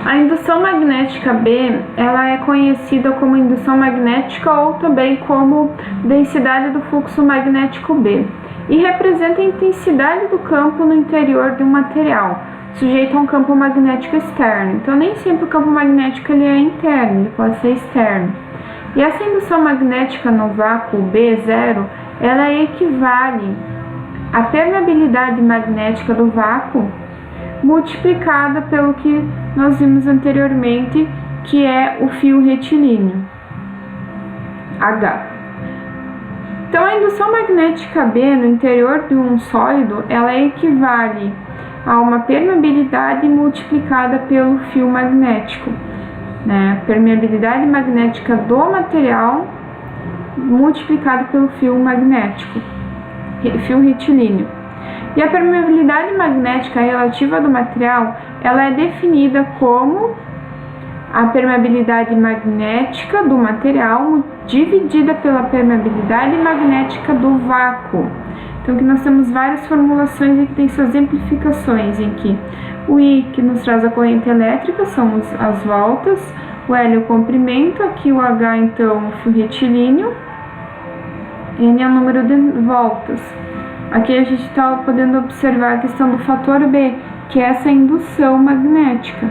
A indução magnética B, ela é conhecida como indução magnética ou também como densidade do fluxo magnético B, e representa a intensidade do campo no interior de um material, sujeito a um campo magnético externo. Então, nem sempre o campo magnético ele é interno, ele pode ser externo. E essa indução magnética no vácuo B0, ela equivale à permeabilidade magnética do vácuo multiplicada pelo que nós vimos anteriormente, que é o fio retilíneo, H. Então, a indução magnética B no interior de um sólido, ela equivale a uma permeabilidade multiplicada pelo fio magnético, né? Permeabilidade magnética do material multiplicado pelo fio magnético, fio retilíneo. E a permeabilidade magnética relativa do material, ela é definida como a permeabilidade magnética do material dividida pela permeabilidade magnética do vácuo. Então, aqui nós temos várias formulações e que tem suas exemplificações, em que o I, que nos traz a corrente elétrica, são as voltas, o L, o comprimento, aqui o H, então, o fio retilíneo, N é o número de voltas. Aqui a gente está podendo observar a questão do fator B, que é essa indução magnética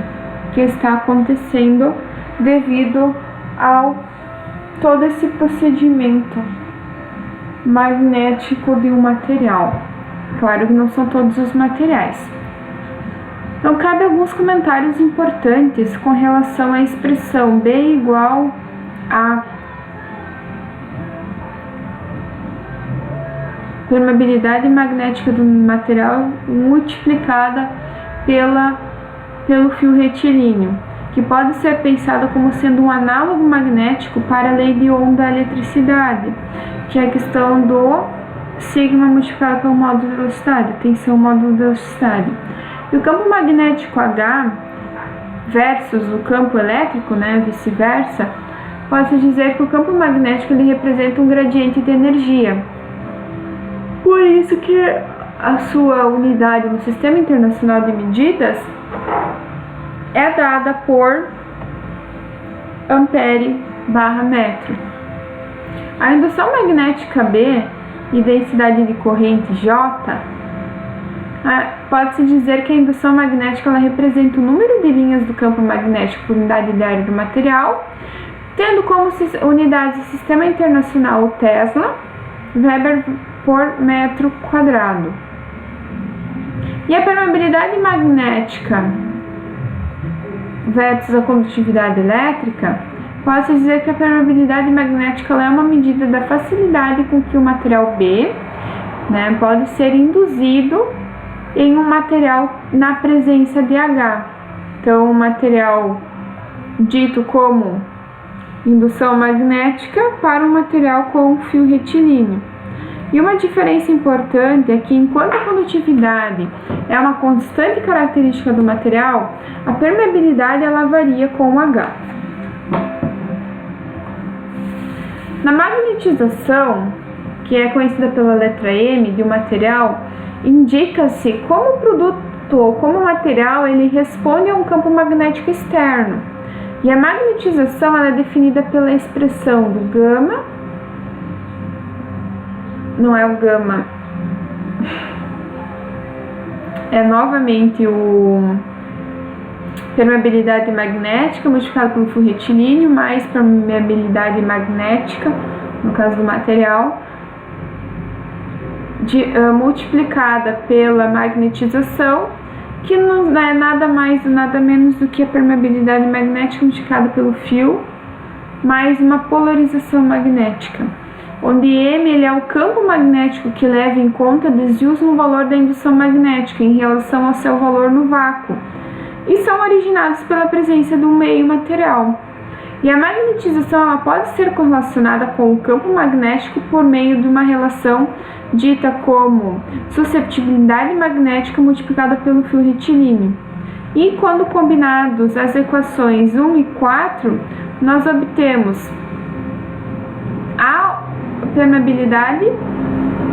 que está acontecendo devido ao todo esse procedimento magnético de um material. Claro que não são todos os materiais. Então, cabe alguns comentários importantes com relação à expressão B igual a permeabilidade magnética do material multiplicada pelo fio retilíneo, que pode ser pensada como sendo um análogo magnético para a lei de Ohm da eletricidade, que é a questão do sigma multiplicado pelo módulo de velocidade, tensão módulo de velocidade. E o campo magnético H versus o campo elétrico, né, vice-versa, pode-se dizer que o campo magnético ele representa um gradiente de energia. Por isso que a sua unidade no Sistema Internacional de Medidas é dada por ampere/metro. A indução magnética B e densidade de corrente J, pode-se dizer que a indução magnética ela representa o número de linhas do campo magnético por unidade de área do material, tendo como unidade do Sistema Internacional o Tesla, Weber por metro quadrado. E a permeabilidade magnética versus a condutividade elétrica, pode-se dizer que a permeabilidade magnética ela é uma medida da facilidade com que o material B, né, pode ser induzido em um material na presença de H. Então, o material dito como indução magnética para um material com fio retilíneo. E uma diferença importante é que, enquanto a condutividade é uma constante característica do material, a permeabilidade ela varia com o H. Na magnetização, que é conhecida pela letra M de um material, indica-se como o produto ou como o material ele responde a um campo magnético externo. E a magnetização ela é definida pela expressão do gama, não é o gama, é novamente o permeabilidade magnética multiplicado pelo fio retilíneo mais permeabilidade magnética, no caso do material, multiplicada pela magnetização, que não é nada mais e nada menos do que a permeabilidade magnética multiplicada pelo fio mais uma polarização magnética, onde M ele é o campo magnético que leva em conta desvios no valor da indução magnética em relação ao seu valor no vácuo, e são originados pela presença de um meio material. E a magnetização ela pode ser correlacionada com o campo magnético por meio de uma relação dita como susceptibilidade magnética multiplicada pelo fio retilíneo. E quando combinados as equações 1 e 4, nós obtemos a permeabilidade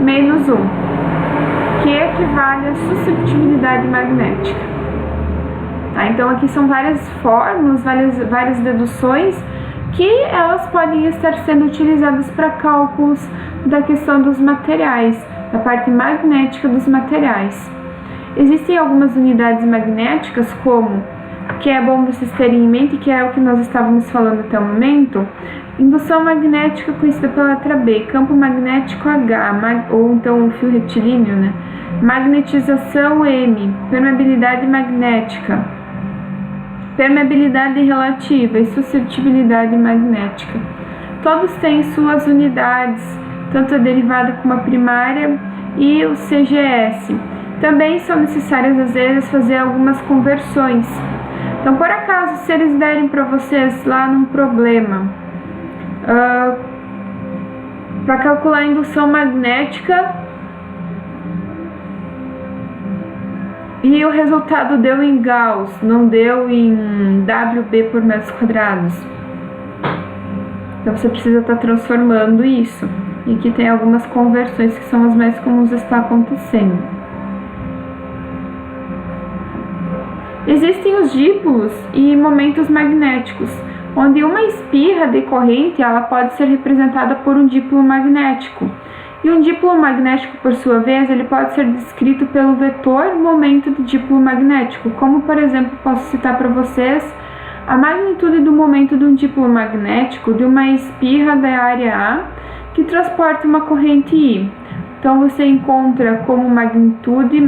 menos 1, que equivale à susceptibilidade magnética. Tá? Então aqui são várias fórmulas, várias deduções que elas podem estar sendo utilizadas para cálculos da questão dos materiais, da parte magnética dos materiais. Existem algumas unidades magnéticas, como, que é bom vocês terem em mente, que é o que nós estávamos falando até o momento, indução magnética conhecida pela letra B, campo magnético H, ou então o fio retilíneo, né? Magnetização M, permeabilidade magnética, permeabilidade relativa e suscetibilidade magnética. Todos têm suas unidades, tanto a derivada como a primária e o CGS. Também são necessárias, às vezes, fazer algumas conversões. Então, por acaso, se eles derem para vocês lá num problema, para calcular a indução magnética, e o resultado deu em Gauss, não deu em WB por metros quadrados. Então você precisa estar transformando isso. E aqui tem algumas conversões que são as mais comuns que está acontecendo. Existem os dípolos e momentos magnéticos, onde uma espirra de corrente ela pode ser representada por um dípolo magnético. E um dípolo magnético, por sua vez, ele pode ser descrito pelo vetor momento do dípolo magnético, como, por exemplo, posso citar para vocês a magnitude do momento de um dípolo magnético de uma espirra da área A que transporta uma corrente I. Então, você encontra como magnitude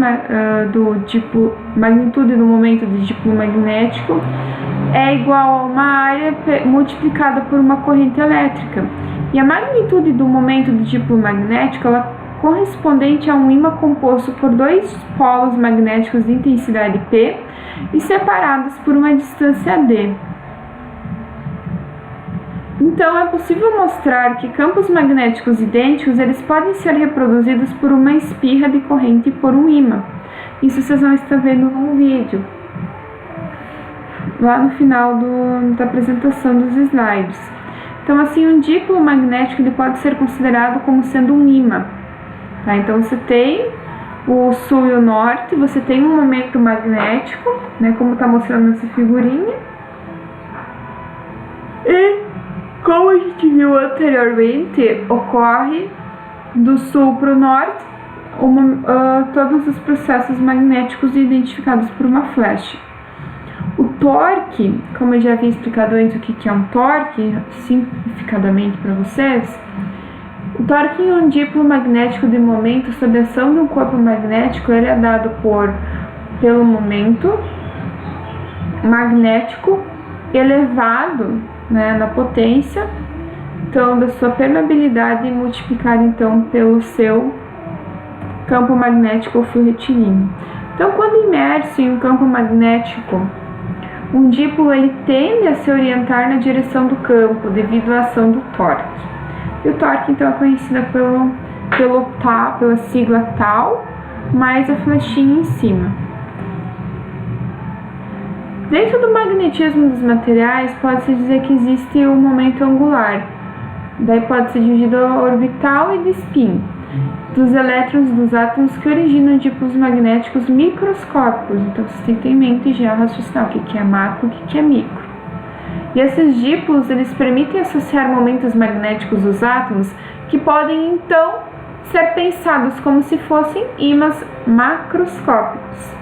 magnitude do momento do dípolo magnético é igual a uma área multiplicada por uma corrente elétrica. E a magnitude do momento do dípolo magnético ela é correspondente a um ímã composto por dois polos magnéticos de intensidade P e separados por uma distância D. Então, é possível mostrar que campos magnéticos idênticos eles podem ser reproduzidos por uma espirra de corrente por um ímã. Isso vocês vão estar vendo no vídeo, lá no final da apresentação dos slides. Então, assim, um dípolo magnético ele pode ser considerado como sendo um ímã. Tá? Então, você tem o sul e o norte, você tem um momento magnético, né, como está mostrando nessa figurinha. E, como a gente viu anteriormente, ocorre do sul para o norte todos os processos magnéticos identificados por uma flecha. O torque, como eu já havia explicado antes o que é um torque, simplificadamente para vocês, o torque em um dípolo magnético de momento sob a ação de um corpo magnético ele é dado pelo momento magnético elevado, né, na potência, então da sua permeabilidade multiplicada então pelo seu campo magnético ou fio retilíneo. Então, quando imerso em um campo magnético, um dípolo ele tende a se orientar na direção do campo devido à ação do torque. E o torque então é conhecido pela sigla tal, mais a flechinha em cima. Dentro do magnetismo dos materiais, pode-se dizer que existe o momento angular. Daí pode ser dividido orbital e de spin, dos elétrons dos átomos que originam dípolos magnéticos microscópicos. Então, você tem que ter em mente já raciocinar o que é macro e o que é micro. E esses dípolos, eles permitem associar momentos magnéticos dos átomos que podem, então, ser pensados como se fossem ímãs macroscópicos.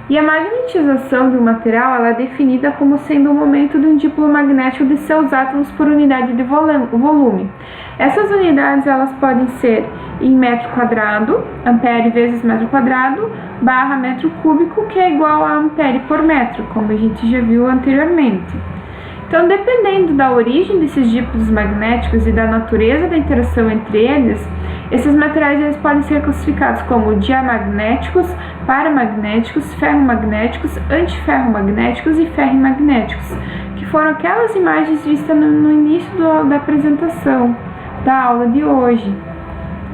E a magnetização de um material ela é definida como sendo o momento de um dípolo magnético de seus átomos por unidade de volume. Essas unidades elas podem ser em metro quadrado, ampere vezes metro quadrado, barra metro cúbico, que é igual a ampere por metro, como a gente já viu anteriormente. Então, dependendo da origem desses dípolos magnéticos e da natureza da interação entre eles, esses materiais eles podem ser classificados como diamagnéticos, paramagnéticos, ferromagnéticos, antiferromagnéticos e ferrimagnéticos, que foram aquelas imagens vistas no início da apresentação da aula de hoje,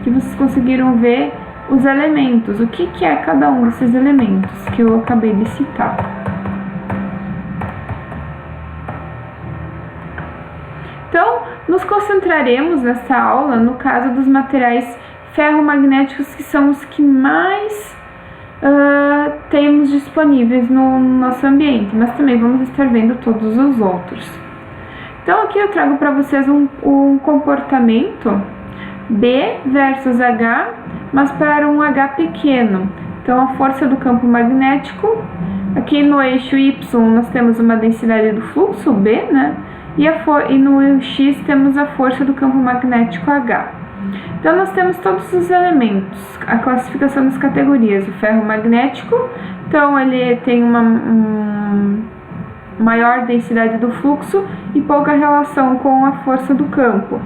que vocês conseguiram ver os elementos, o que é cada um desses elementos que eu acabei de citar. Então, nos concentraremos nessa aula no caso dos materiais ferromagnéticos, que são os que mais temos disponíveis no nosso ambiente, mas também vamos estar vendo todos os outros. Então aqui eu trago para vocês um comportamento B versus H, mas para um H pequeno. Então a força do campo magnético, aqui no eixo Y nós temos uma densidade do fluxo B, né? E no X temos a força do campo magnético H. Então nós temos todos os elementos, a classificação das categorias. O ferro magnético, então ele tem uma maior densidade do fluxo e pouca relação com a força do campo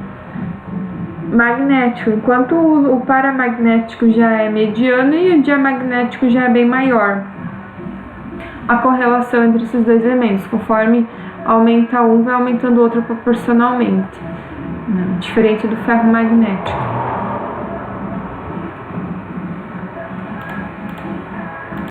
magnético, enquanto o paramagnético já é mediano e o diamagnético já é bem maior. A correlação entre esses dois elementos, conforme aumenta um, vai aumentando o outro proporcionalmente, né? Diferente do ferro magnético.